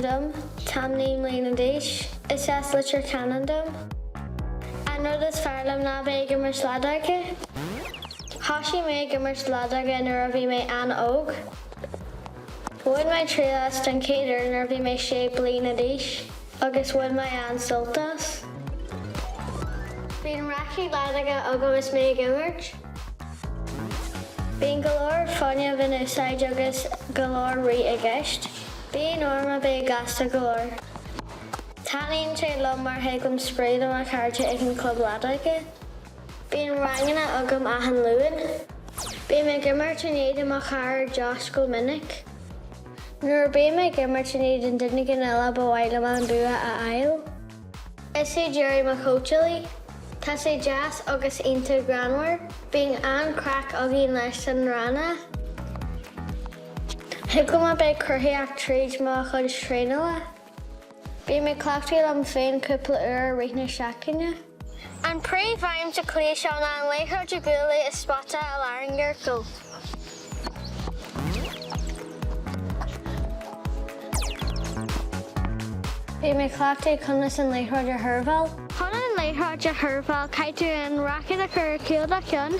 dom, Domhnaill lína díos, is as litir canan dom. Anrod is fearlam ná bé gimar sladaige. Hoshi mé gimar sladaige nuair a bhí mé an óg. Bhuain mé trías den céidir nuair bhí mé sé blina díos, agus bhuain mé an soltas. Bhín rachi ladaige agam is mé gimmart. Bhín galore fáine bhín úsáid agus galore rí a gceist. Bhín orma bé gasta galore. Tánaíonn sé lom mar thuigim spréad am a cairte ag an club ladaige. Bhín rangana agam ahan luúin. Bhí mé gimmart in éad am a char Josh go minic. Nuair bé mé gimmart in éad an duine ganile bhhaile an bua a ail. Is sé Jerry McCoachley. Tá sé jazz agus inta granmhar, bín an crack agin leis an rana. Thugam a bé cruthaíach tríd má chud tréinile. Bí mé clachtaí am féin cúpla uair riachna seachtaine. An príomhhaim de clí seán an léithre de gúla is spata a láringar go. Bí mé clachtaí chunas an léithre de thurbhal. Chuna an léithre de thurbhal caitú an racad a chur ciúil a cion,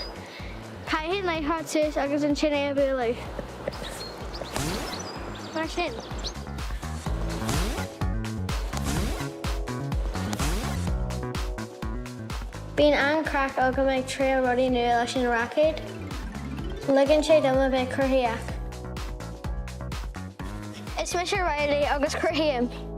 caithín léithre tús agus an sin é a bhuailú. Mar sin. Bín an crack agam ag trí rudí nua leis an racad. Ligann sé dom a bheith cruthaíach. Is Mr. Riley agus Cruthaím.